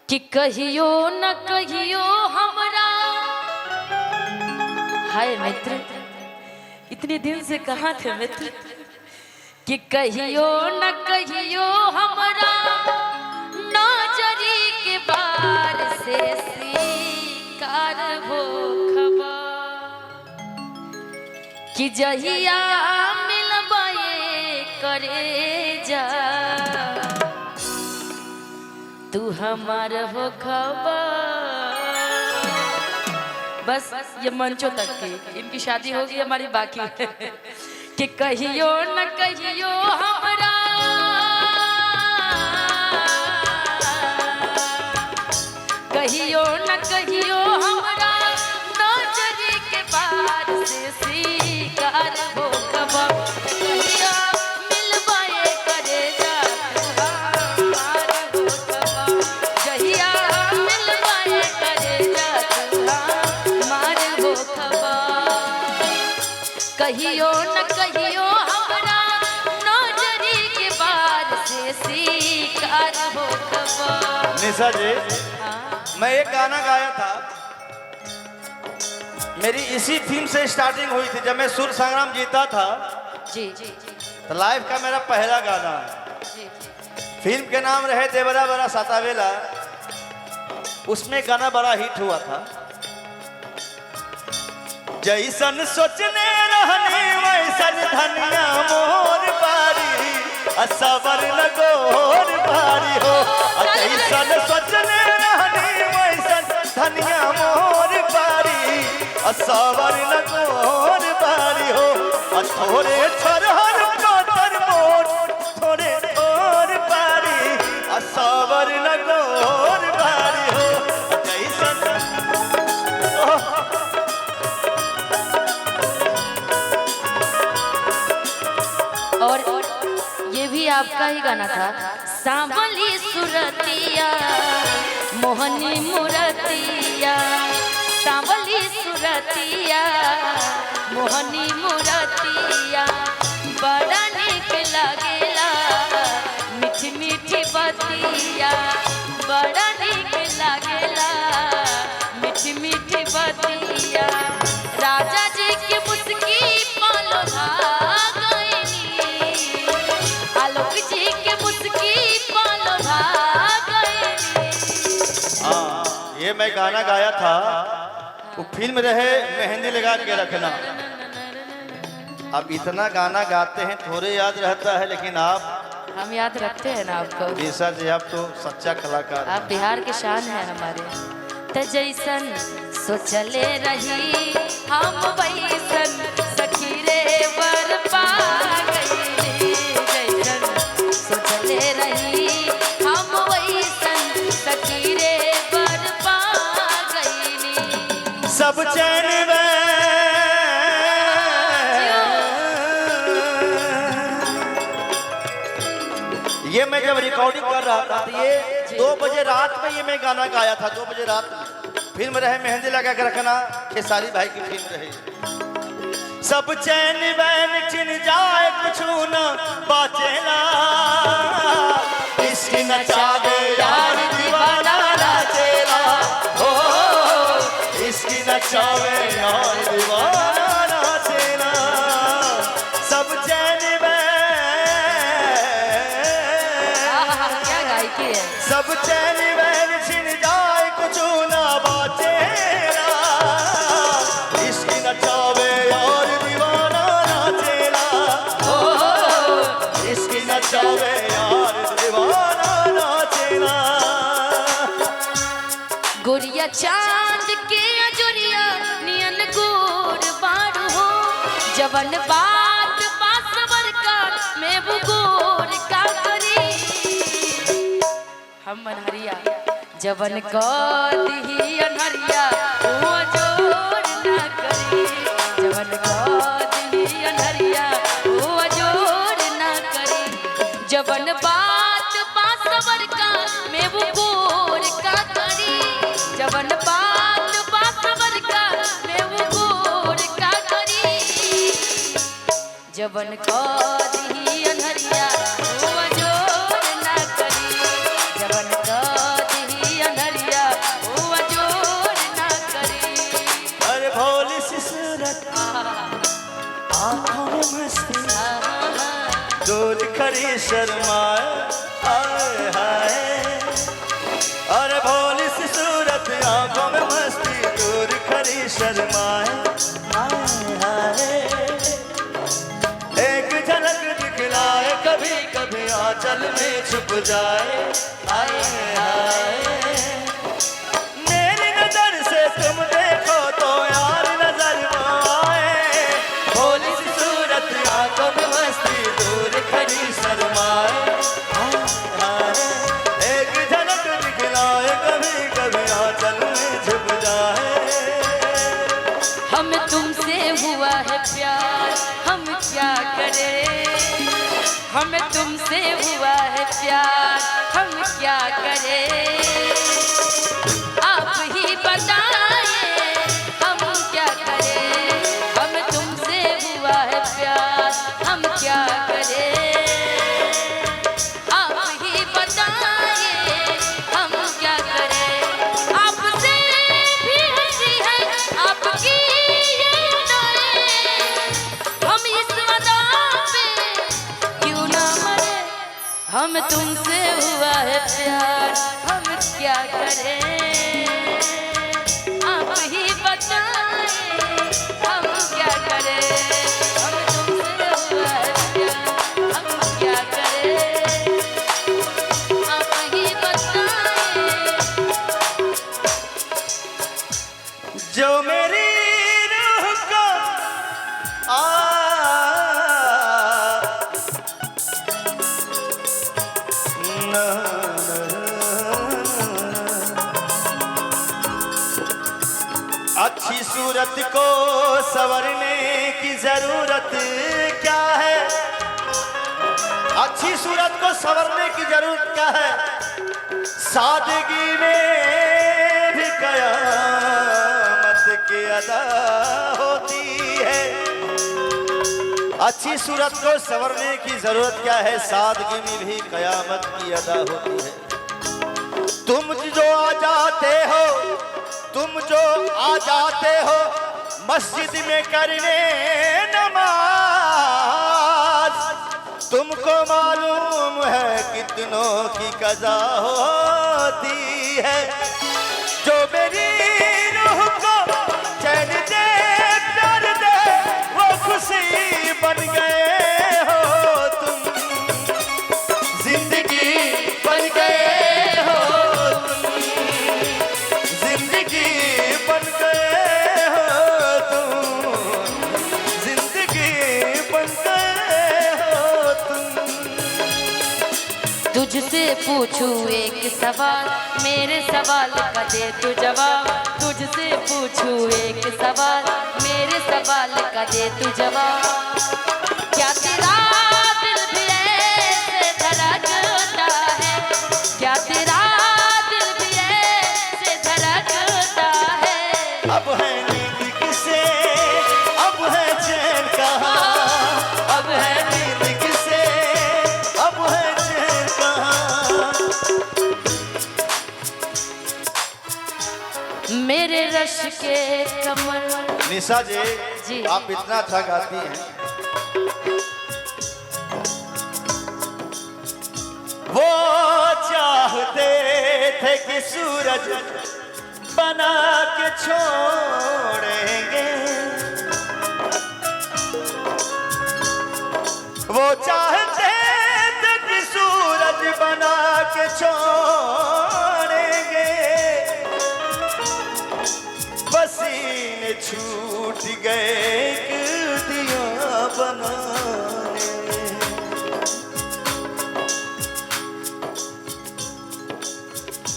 कि कहियो न कहियो हमरा। हाय मित्र, इतने दिन से कहाँ थे मित्र? कि कहियो न कहियो हमरा नजरी के बार से शिकार हो खबर। कि जहिया मिलबे करे जा तू हमार हो खबर। बस ये मंचों तक की, इनकी शादी होगी, हमारी बाकी है। कि कहियो न कहियो हमरा कहियो न कहियो हमरा नजरी के बार से शिकार हो खबर। कहिया मिलबे करे जा तू हमार हो खबर। कहिया मिलबे करे जा तू हमार हो खबर। कहियो न कहियो हमरा नजरी के बार से शिकार हो खबर। निशा जी, मैं एक गाना गाया था, मेरी इसी फिल्म से स्टार्टिंग हुई थी जब मैं सुर संग्राम जीता था। जी जी तो लाइव का मेरा पहला गाना है। जी। फिल्म के नाम रहे देवरा बरा सातावेला। उसमें गाना बड़ा हिट हुआ था। जैसन सोचने रहनी वैसन धनिया मोर बारी, असबर लगोर बारी हो। जैसन सोचने रहनी वैसन धनिया मोर बारी, असबर लगोर बारी हो। थोड़े छरहर कोतर मोर थोड़े थोर बारी, असबर लगोर बारी हो। जैसन और ये भी आपका ही गाना था। सांवली सुरतिया मोहनी मुरतिया, सांवली सुरतिया मोहनी मुरतिया, बड़ा निक लागेला मीठी मीठी बतिया, बड़ा निक लागेला मीठी मीठी बतिया। राजा जी की मुस्की पालो आलोक जी के मुस्की पालो हाँ, ये मैं गाना गाया था। वो फिल्म रहे मेहंदी लगा के रखना। अब इतना गाना गाते हैं, थोड़े याद रहता है, लेकिन आप हम याद रखते हैं ना आपको। निशा जी, आप तो सच्चा कलाकार। आप बिहार के शान है हमारे। त जैसन सोचले रही हम वैसन सखी रे वर पा गई। जैसन सोचले रही हम वैसन सखी रे वर पा गई। सब चैन ये मैं जब रिकॉर्डिंग कर रहा था तो ये 2 बजे रात में ये मैं गाना गाया था। 2 बजे रात में फिल्म रहे मेहंदी लगा के रखना, खेसारी भाई की फिल्म रही। सब चैन बैन छिन जाए कुछ न बाचेला, इसकी नचावे यार दीवाना नाचेला हो, इसकी नचावे यार दीवाना नाचेला। सब चैन सब चैन बैन छिन जाए कुछ ना बाचेला, इसकी नचावे और दीवाना नाचेला हो, इसकी नचावे और दीवाना नाचेला। गोरिया चांद के अजोरिया नियन गोर बार हो, जवन बात पासवर का मैं वो गोर का करी। हम मनहरिया जवन कदी अनहरिया वो जोर ना करी, जवन कदी अनहरिया वो जोर ना करी। जवन बात पासवर का मैं वो गोर का करी, जवन बात पासवर का मैं वो गोर का करी। जवन कदी अनहरिया वो जोर ना करी, जवन कदी खड़ी शर्माए, हाय हाय। अरे भोली सी सूरत आंखों में मस्ती, दूर खड़ी शर्माए, हाय हाय। एक झलक दिखलाए, कभी कभी आंचल में छुप जाए, हाय हाय। मेरी नजर से तुम देखो तो यार नजर आए, भोली सी सूरत आंखों में मस्ती, दूर खड़ी शर्माए, हाय हाय। एक झलक दिखलाए, कभी कभी आंचल में छुप जाए। हमें तुमसे हुआ है प्यार, हम क्या करें। हमें तुमसे हुआ है प्यार, हम क्या करें। आप ही बताइए हम क्या करें। हमें तुमसे हुआ है प्यार, हम क्या करें। आप ही बताइए हम क्या करें। आपसे भी हंसी है आपकी ये अदाएं, हम इस अदा पे क्यों ना मरे। हम तुमसे हुआ है प्यार, हम क्या करें। आप ही बताइए हम क्या करें। हम तुमसे हुआ है प्यार, हम क्या करें। आप ही बताइए। जो मेरी रूह को अच्छी सूरत को संवरने की जरूरत क्या है। अच्छी सूरत को संवरने की जरूरत क्या है। सादगी में भी कयामत की अदा होती है। अच्छी सूरत को संवरने की जरूरत क्या है, सादगी में भी कयामत की अदा होती है। तुम जो आ जाते हो, तुम जो आ जाते हो मस्जिद में करने नमाज, तुमको मालूम है कितनों की कज़ा होती है। जो मेरी रूह को चैन दे प्यार दे, वो खुशी बन गए हो तुम, जिंदगी बन गए हो तुम, जिंदगी बन गए हो तुम, जिंदगी बन गए हो तुम। तुझसे पूछूं एक सवाल, मेरे सवाल का दे तू जवाब। तुझसे पूछूं एक सवाल, मेरे सवाल का दे तू जवाब। क्या तेरा दिल भी ऐसे धड़कता है। क्या तेरा दिल भी ऐसे धड़कता है। अब है नींद किसे, अब है चैन कहाँ। अब है नींद किसे, अब है चैन कहाँ। मेरे रश के कमर। निशा जी, जी। आप इतना अच्छा गाती हैं। वो चाहते थे कि सूरज बना के छोड़ेंगे, वो चाहते थे कि सूरज बना के छोड़ेंगे। पसीने छूट गए, दिया बना